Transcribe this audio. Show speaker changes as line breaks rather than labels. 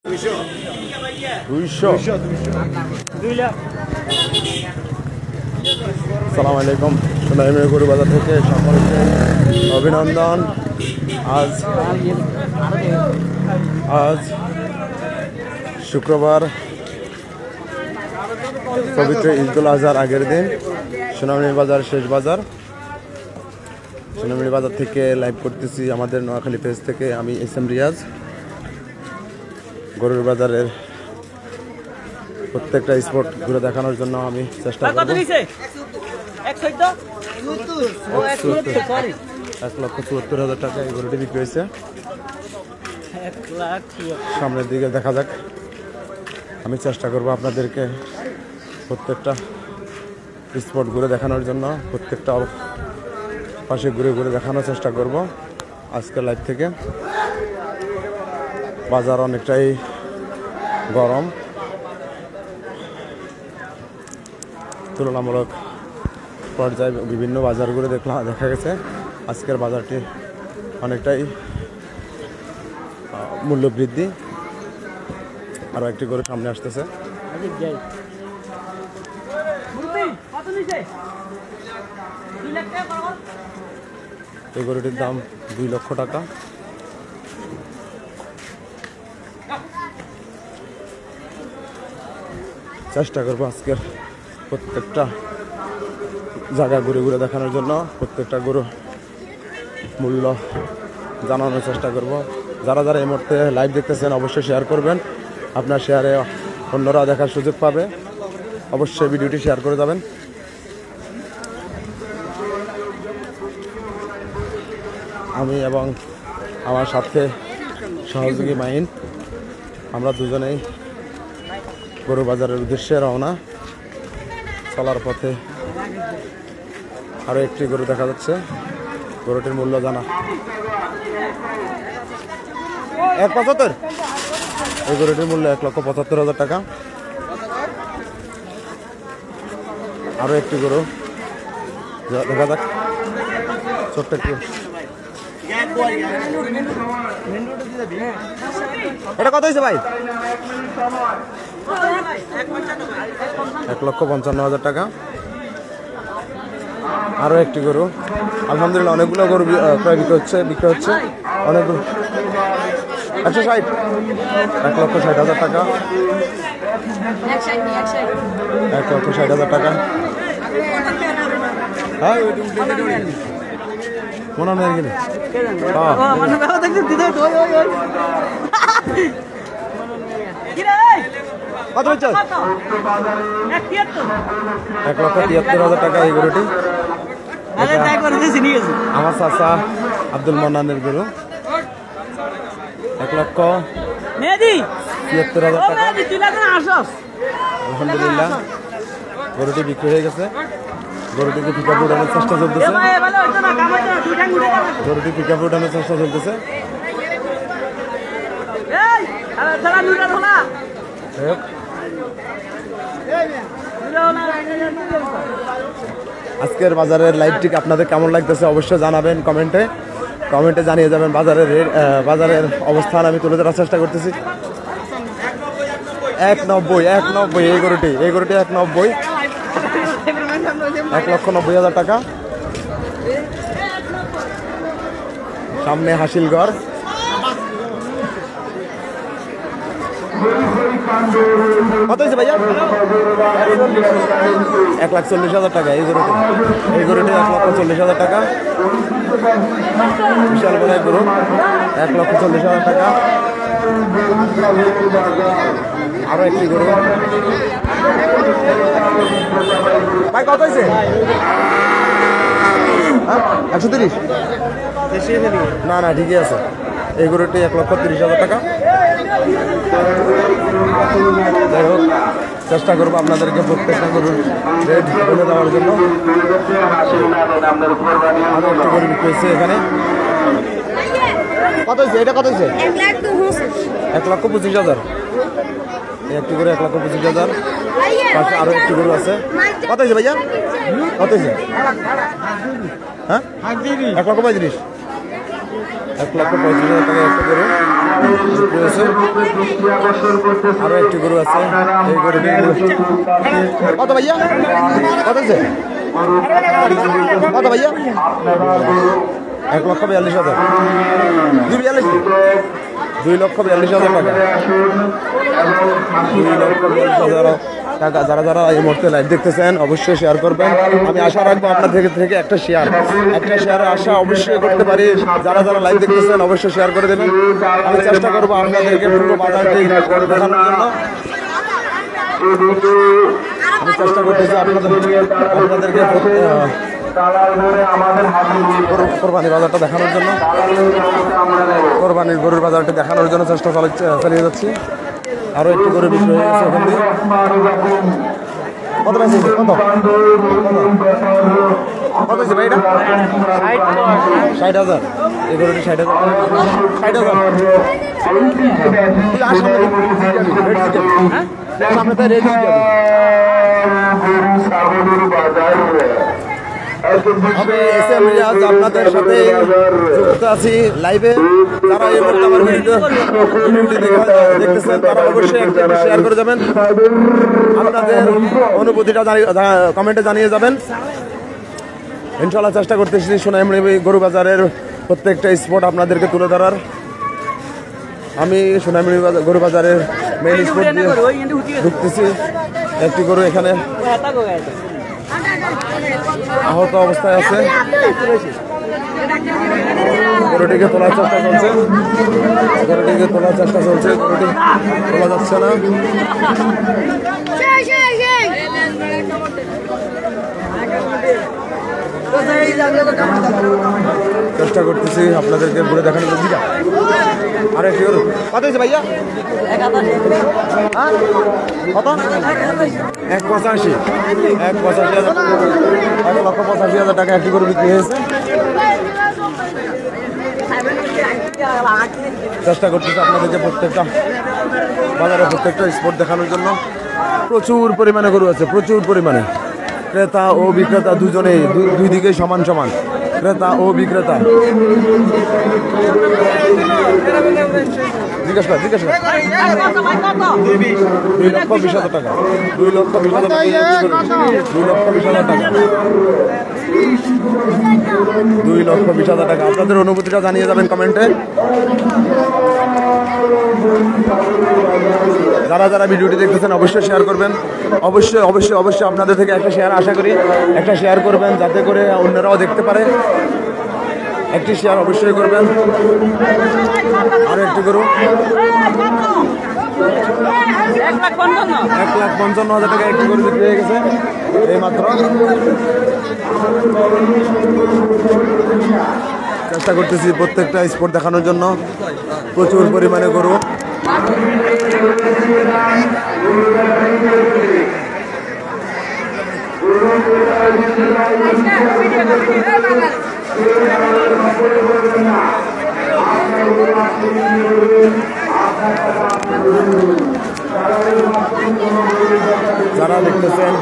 আসসালামু আলাইকুম। সোনাইমুড়ি গরু বাজার থেকে সকলকে অভিনন্দন। আজ শুক্রবার, পবিত্র ঈদুল আজহার আগের দিন। সোনাইমুড়ি বাজার শেষ বাজার। সোনাইমুড়ি বাজার থেকে লাইভ করতেছি আমাদের নোয়াখালী পেজ থেকে। আমি এস এম রিয়াজ। গরুর বাজারের প্রত্যেকটা স্পট ঘুরে দেখানোর জন্য আমি চেষ্টা করব। 1,74,000 টাকা এই গরুটি বিক্রি হয়েছে। সামনের দিকে দেখা যাক। আমি চেষ্টা করব আপনাদেরকে প্রত্যেকটা স্পট ঘুরে দেখানোর জন্য, প্রত্যেকটা পাশে ঘুরে ঘুরে দেখানোর চেষ্টা করব আজকের লাইভ থেকে। বাজার অনেকটাই গরম, তুলনামূলক পর্যায়ে বিভিন্ন বাজার ঘুরে দেখা গেছে আজকের বাজারটি অনেকটাই মূল্য বৃদ্ধি। আরও একটি গরু সামনে আসতেছে। এই গরুটির দাম 2 লক্ষ টাকা। চেষ্টা করবো আজকের প্রত্যেকটা জায়গা ঘুরে ঘুরে দেখানোর জন্য, প্রত্যেকটা গরু মূল্য জানানোর চেষ্টা করব। যারা যারা এই মুহূর্তে লাইভ দেখতেছেন অবশ্যই শেয়ার করবেন। আপনার শেয়ারে অন্যরা দেখার সুযোগ পাবে। অবশ্যই ভিডিওটি শেয়ার করে যাবেন। আমি এবং আমার সাথে সহযোগী মাইন, আমরা দুজনেই গরু বাজারের উদ্দেশ্যে রওনা। চলার পথে আরো একটি গরু দেখা যাচ্ছে। গরুটির মূল্য জানা 1,75,000। এই গরুটির মূল্য 1,75,000 টাকা। আরো একটি গরু দেখা যাক, ছোট্ট একটু। এটা কত হয়েছে ভাই? 1,55,000 টাকা। আরো একটি গরু, আলহামদুলিল্লাহ অনেকগুলো গরু প্রায় বিক্রি হচ্ছে অনেকগুলো। 160, 1,60,000 টাকা। 1,60,000 টাকা। হ্যাঁ মনে হয় গেলে কত হচ্ছে? 1,73,000 টাকা এই গরুটি। আমার চাচা আব্দুল মন্নানের গরু। 1,73,000 টাকা। আলহামদুলিল্লাহ গরুটি বিক্রি হয়ে গেছে। গরুটিকে পিকআপ উঠানোর চেষ্টা চলতেছে। গরুটি পিকআপ উঠানোর চেষ্টা চলতেছে। আজকের বাজারের লাইভটি আপনাদের কেমন লাগতেছে অবশ্যই জানাবেন কমেন্টে জানিয়ে যাবেন। বাজারের অবস্থান আমি তুলে ধরার চেষ্টা করতেছি। 1,90,000 এই গরুটি 1,90,000, 1,90,000 টাকা। সামনে হাসিলগড়। কত হয়েছে ভাইয়া? 1,40,000 টাকা এই গরুটি। 1,40,000 টাকা। বিশাল বড় গরু, 1,40,000 টাকা। আরো একটি গরু ভাই কত হয়েছে? 130? না ঠিকই আছে। এই গরুটি 1,30,000 টাকা। যাই হোক চেষ্টা করবো আপনাদেরকে প্রত্যেকটা গরুর রেট বলে দেওয়ার জন্য। আরো একটি গরু বিক্রি হয়েছে এখানে। কত হয়েছে এটা? কত হয়েছে? 1,25,000। একটি গরু 1,25,000। পাশে আরো একটি গরু আছে। কত হয়েছে ভাইয়া? কত হয়েছে? হ্যাঁ 1,35,000। 1,35,000 টাকা একটা গরু। আরো একটি গরু আছে, এই গরুটি কত ভাইয়া, কত আছে কত ভাইয়া? 1,42,000, 2,42,000 টাকা, 2,42,000 টাকা। যারা যারা এই মুহূর্তে লাইভ দেখতেছেন অবশ্যই শেয়ার করবেন। আমি আশা রাখবো আপনাদের থেকে একটা শেয়ারের আশা অবশ্যই করতে পারি। যারা যারা লাইভ দেখতেছেন অবশ্যই শেয়ার করে দেবেন। আমি চেষ্টা করবো আপনাদেরকে পুরো বাজারটি দেখানোর জন্য। আমি চেষ্টা করতেছি আপনাদেরকে কোরবানির বাজারটা দেখানোর জন্য, কোরবানির গরুর বাজারটা দেখানোর জন্য চেষ্টা চালিয়ে যাচ্ছি। আরো একটু গরু বিক্রি হয়ে গেছে ওখান দিয়ে। কত পাইছে, কত হয়েছে ভাই? এটা 60,000, এই গরুটি 60,000, 60,000। সামনে তাই রেট আপনাদের সাথে যুক্ত আছি লাইভে। যারা এই মুহূর্তে আমার ভিডিওটি দেখতেছেন তারা অবশ্যই একটা শেয়ার করে যাবেন, আপনাদের অনুভূতিটা কমেন্টে জানিয়ে যাবেন। ইনশাআল্লাহ চেষ্টা করতেছি সোনাইমুড়ি গরু বাজারের প্রত্যেকটা স্পট আপনাদেরকে তুলে ধরার। আমি সোনাইমুড়ি গরু বাজারের মেইন স্পট দিয়ে ঢুকতেছি। একটি গরু এখানে আহত অবস্থায় আছে, গরুটিকে তোলার চেষ্টা চলছে, গরুটি তোলা যাচ্ছে না। চেষ্টা করতেছি আপনাদেরকে ঘুরে দেখানোর জন্য। আর একটি গরু কত হয়েছে ভাইয়া? কত? 1,85,000, 1,85,000 টাকা একটি গরু বিক্রি হয়েছে। চেষ্টা করতেছি আপনাদেরকে প্রত্যেকটা বাজারে প্রত্যেকটা স্পট দেখানোর জন্য। প্রচুর পরিমাণে গরু আছে, প্রচুর পরিমাণে। ক্রেতা ও বিক্রেতা দুজনেই, দুই দিকেই সমান সমান ক্রেতা ও বিক্রেতা। জিজ্ঞাসা 2,20,000 টাকা, 2,20,000 টাকা, 2,20,000 টাকা, 2,20,000 টাকা। আপনাদের অনুভূতিটা জানিয়ে যাবেন কমেন্টে। যারা যারা ভিডিওটি দেখতেছেন অবশ্যই শেয়ার করবেন। অবশ্যই অবশ্যই অবশ্যই আপনাদের থেকে একটা শেয়ার আশা করি, একটা শেয়ার করবেন যাতে করে অন্যরাও দেখতে পারে। একটি শেয়ার অবশ্যই করবেন। আরো একটি করুন, 1,55,000 টাকা একটি গরু বিক্রি হয়ে গেছে এই মাত্র। চেষ্টা করতেছি প্রত্যেকটা স্পট দেখানোর জন্য। প্রচুর পরিমাণে গরু। যারা দেখতেছেন